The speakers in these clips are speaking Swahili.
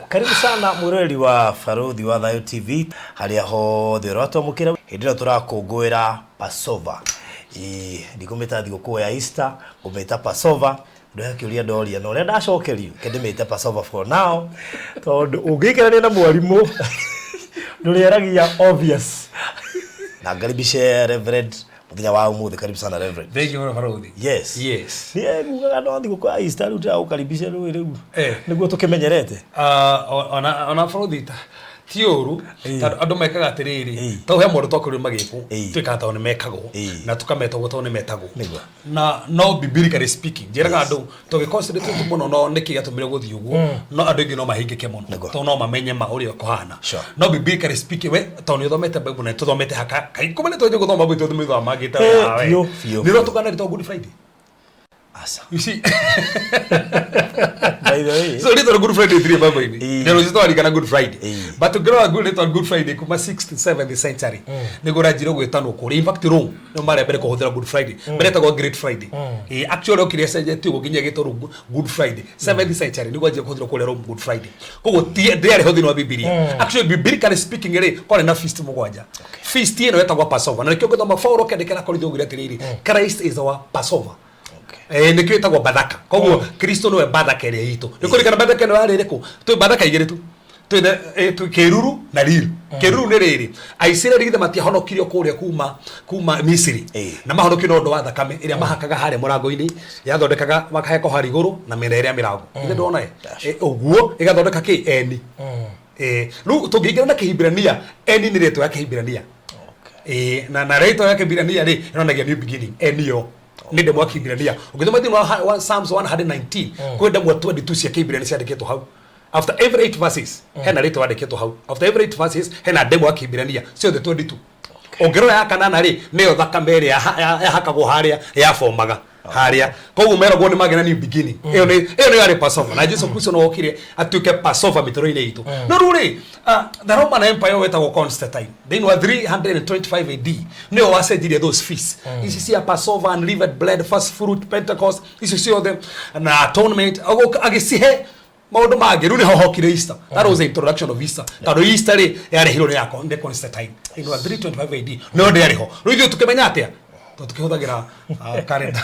Karibu sana mureri wa Faruthi wa Thayo TV haria hothe rwatwa mukira hindira turakungwira Passover. Ndikumeta thigũkũ ya Easter, ngumeta Passover. Ndio kiuria ndoria no renda acokerio kendimete Passover for now. Tondu ungikirania na mwarimu ndurieragia obvious. Na ngaribishe Reverend muthenya wa umuthi, karibu sana Reverend. Thank you Faruthi. Yes. Yes. Ngugaga no thigũkũ ya Easter ruta ukaribishe rĩu. Niguo tukimenyerete. Ona Faruthi tiuru andu mekaga atiriri to he mundu tokuri magiku twikata one mekago na tukameta guto one metago na no biblically speaking jeraga andu to consider muno no niki atumire guthi uguo no andu ingi no mahingike muno to no mamenye ma uri okuhana no biblically speaking we to ni thomete bible na tuthomete haka kai kumene to guthoma bible tuthoma magita we ni ro tukana to Good Friday asa you see by the way so little Good Friday 3 baba ini there was story kana Good Friday but to grow a good little Good Friday kuma 6th to 7th century ni gora jiro gwetano kuri in fact Rome no mara mbere ko hothera Good Friday mbere ta go Great Friday actually okire seje go ginya gitoro Good Friday 7th century ni gwaje ko hothera kuri Rome Good Friday kogo ndiare hothino wa Biblia actually biblically speaking ere kore na feast mugwanja feast ino etagwa Passover na kyo githoma Paulo kendekera kuri thogire atiriri Christ is our Passover nikyo etagwa Bathaka koguo Kristo no Bathaka ere itu nikurikana Bathaka no arere ko to Bathaka igere tu to keruru na riri keruru ne riri aisira rigithe matia honokirio kuria kuma Misiri na mahonokio no ndo wa thakame iria mahakaga hare murango-ini yathondekaga makaheko hari iguru na mirere ya mirango ithe ndona uguo igathondeka ki eni ru tungigera na Kihibirania eni ni reto ya Kihibirania na reto ya Kihibirania ri inonagia new beginning enio ninde mwa Kihibirania ukithoma thini wa Psalms 119 kwenda mwa 22 cia Kihibirania ciandikitwo hau after every 8 verses hena rito wandikitwo hau after every 8 verses hena demo wa Kihibirania cio the 22 ongero ya kanana ri neyo thakame ri ya hakagwo haria ya fomaga haria koguo meragwo ni magena new beginning iyo ni yari Passover na Jesus Christ no okire atuke Passover mitoro-ini itu no ruri the Roman Empire wetagwo Constantine then wa 325 AD neo wacenjirie those feasts ici cia Passover, unleavened bread, first fruit, Pentecost ici ciothe na atonement agicihe maundu mangi runi hohokire Easter. That was the introduction of Easter. Tado Easter yari hiro yako nde Constantine in 325 AD no ndari ho ruithio tukimenya atia tukihuthagira calendar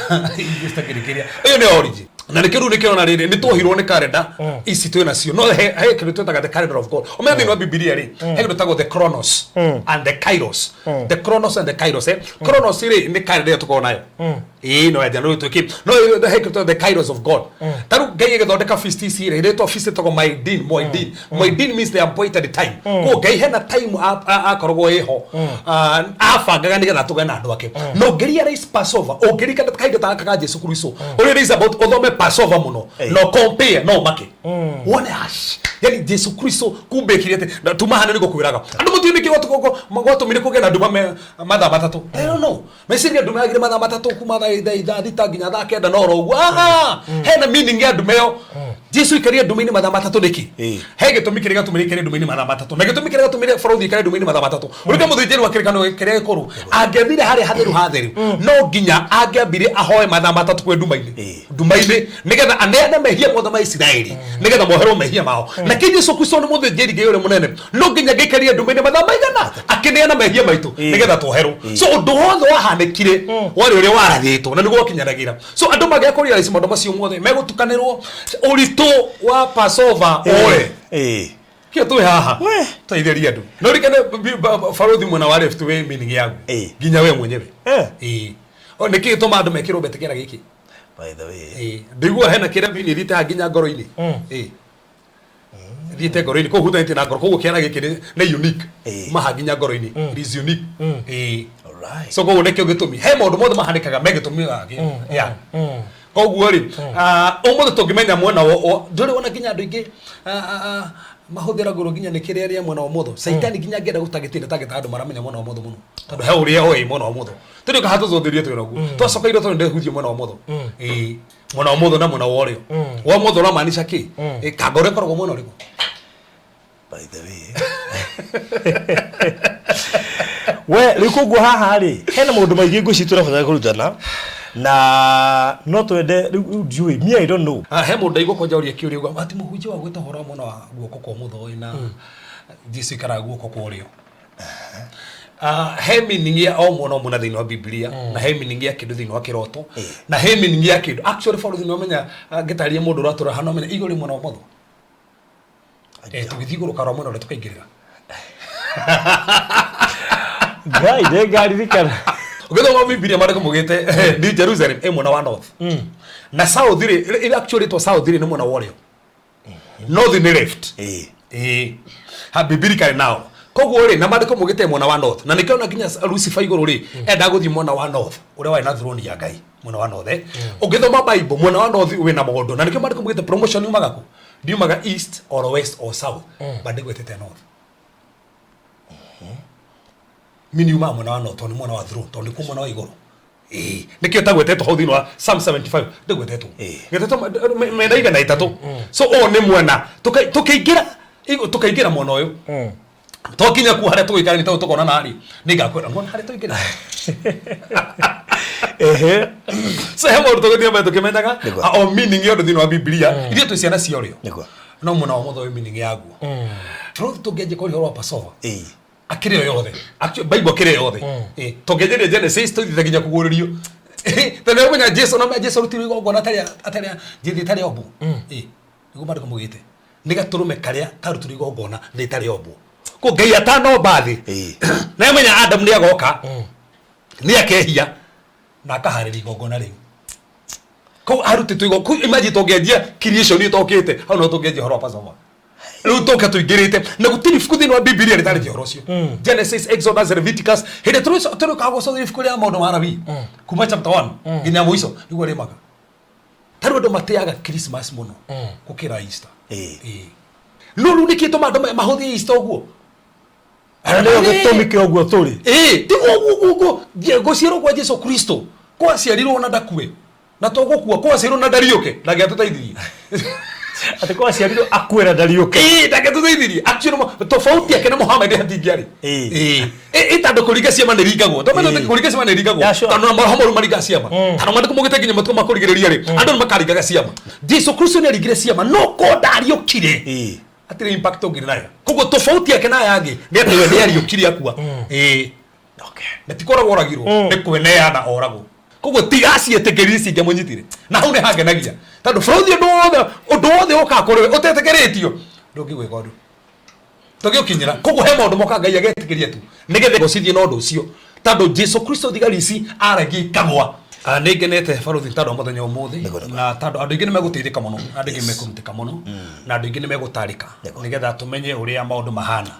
Easter kirikiria iyo ni origin na nikiru nikirona riri ni tuhirwo ni calendar ici twina cio no he kindu twetaga the calendar of God o methi no Biblia ri he kindu twetaga the chronos and the kairos the chronos and the kairos chronos ri ni calendar tukona nayo no ya no tuki no he kindu the kairos of God taru ngai githondeka feast ici ri ri to feast to Moedin means the appointed time ko ngai hena time akorogwo iho afangaga nigetha tugena andu ake no ngeria race Passover o ngeria kana kaida taka Jesu Kristo ori is about odome Passover muno no compare no make one hash yani Jesu Kristo kumbekirete tumahana niko kwiraga andu mutini ki watu mire kugena nduma matha matatu I don't know mesiria nduma agire matha matatu kuma tha thitanginya tha kenda no ro hena meaning ya ndumeo Jesu ikaria nduma-ini matha matatu niki he gitumikire gatumire kire nduma-ini matha matatu na gitumikire gatumire Faruthi kire nduma-ini matha matatu urike muthijeri wa kirikano kire koru angethire hari hatheru no nginya angeambire ahoe matha matatu kwe nduma-ini nigetha aneane mehia mothe ma Isiraeli nigetha moherwo mehia mao na ki Jesu Kristo ni muthijeri ngai ure munene no nginya gikaria nduma-ini matha maigana akineana mehia maitu nigetha toherwo so undu wothe wahanekire wari uri warathitwo na niguo kinyanagira so andu magiakoria ici maundu macio mothe megutukanirwo uritu wa Passover ore kio tu haha taitheria andu no rikane Faruthi mwana wa left way meaning yangu ginya we mwenyewe o niki tuma andu mekirwo betekera giki by the way ndigua hena kira bini rita ginya ngoro-ini rite ngoro-ini ko huta ntina ngoro ko kiana giki ni unique mahaginya ngoro-ini it is unique alright so ko nekio gitumi he maundu mothe mahanikaga megitumi ya koguo ri umuthi tungimenya mwena wo nduri wona ginya andu ingi mahuthira ngoro ginya nikire aria mwena wa motho saitani ginya ngenda gutagitina tageta andu maramenya mwena wa motho muno tondu he uria hoyi mwena wa motho turi ka hatu zothirie tu naguo twacokeire tondu ndehuthie mwena wa motho mwena wa motho na mwena wa urio wa motho na maanisha ki kangore korwo mwena uriku by the way we rikugu haha ri hena maundu maingi ngucitura bata kurutana na no twende njui me I don't know he mundu igoko njoria kiuri ugo ati muhunjia wa gwita horo muno wa guoko kwa mutho na Jesu ikara guoko kwa urio he meaning ya o mwana muna thini wa Biblia na he meaning ya kindu thini wa kiroto na he meaning ya kindu actually for thini wamenya ngetaria mundu ratura hano menya igori mwana wa mutho tugithiguru karo mwana tukaingirira gai de gari dikana ugethoma Biblia mariko mugite ni Jerusalem mwana wa north na south ri actually to south ri ni mwana wa rio north ni left ha biblically now koguo ri na mandiko mugite mwana wa north na nikiona nginya Lucifer iguru ri enda guthi mwana wa north uri wa na throne ya Ngai mwana wa north ugithoma Bible mwana wa north we na magondo na nikio mandiko mugite promotion yumaga ku ndiumaga east or west or south bandiko etete north mini uma mwana wa north ni mwana wa throne to ni ku mwana wa iguru nikio tagwetetwo ho thini wa Psalm 75 ndegwetetwo ngetetwo menda na itatu so o ni mwana tukaingira mwana uyu tokinya ku haria tuikara ni tukona nari ningakwira ngona haria tuikira so he maundu tuguthie mbere tukimenyaga o meaning yondo thini wa Biblia iria tu ciana ciorio no mwana wa mutho meaning yaguo no tugeje ko horo Passover akire yothe actually Bible kire yothe tugeje Genesis tuthiginya kuguririo tene menya Jesu na Jesu rutiri gogona atari jithi tari obu nigo bado kumugite niga turume karia tarutiri gogona ni tari obu ko Ngai atano bathi na menya Adam ni agoka ni akehia na akahariri gogona riu ko aruti tuigo ku imagine togendia creation ni tokite hau no togendia horo Passover riu toka tuigirite na gutiri fuku thini wa Biblia ritari joro cio Genesis Exodus Leviticus hede turu kago so ifuku ria maundu marabi kuma chapter 1 nginya muico niguo rimaga taru ndo mateaga Christmas muno kukira Easter lulu nikito mahothi Easter guo leo gutumike oguo turi ti oguo gociero kwa Jesu Kristo kwa ciarirwo na ndakue na togukua kwa ciarirwo na ndariuke ndage tutaithirie ati kwa ciarirwo akwera ndariuke ndage tutaithirie actually tofauti yake na Muhammad hatingiari itando kuriga ciama ni ringagwo to mena kuriga ciama ni ringagwo tano na mahomoru mariga ciama tano mandiko mugite kinya matuko makurigireria ri andu makarigaga ciama Jesu Kristo ni arigire ciama no ko ndariukire atire impact ngiri nayo kogo tofauti yake na yangi ni ati we ni ariukiri akua okay netikora goragirwo ni kweneana orago kogo tigasi etekerisi ngemunyitire na hau ne hagenagia tando frauthi ndo wothe ukakorewe utetekeretio ndogigwe godu togiukinyira kogo he maundu moka Ngai agetekeria tu nigethe gocithie no ndu cio tando Jesu Kristo thigarisi aragi kagwa ningenete baruthi tando muthenya umuthi na tando andu ingi nimeguteithika muno andu ingi mekurutika muno na andu ingi nimegutarika nigetha tumenye uria maundu mahana